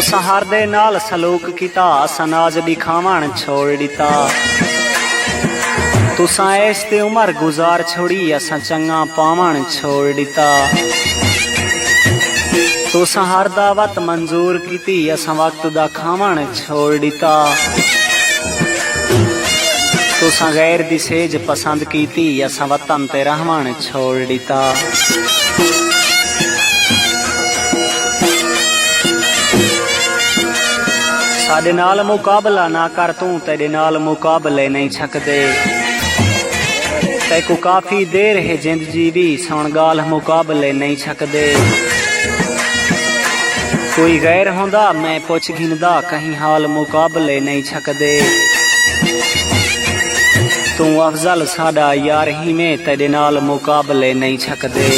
तुसां हर दे नाल सलूक कीता, सनाज दिखावण छोड़ दिता। तुसां ऐस ते उमर गुजार छोड़ी, असां चंगा पावण छोड़ दिता। तुसां हर दावत मंजूर कीती, असां वक्त दा खावण छोड़ दिता। तुसां गैर दी सेज पसंद कीती, असां वतन ते रहवण छोड़ दिता। साडे नाल मुकाबला ना कर तू, तेरे नाल मुकाबले नहीं छकदे। तैकू काफी देर है जिंद जीवी, सुन गाल मुकाबले नहीं छकदे। कोई गैर होंदा मैं पुछ घिनदा, कहीं हाल मुकाबले नहीं छकदे। तू अफजल साडा यार ही में, तेरे नाल मुकाबले नहीं छकदे।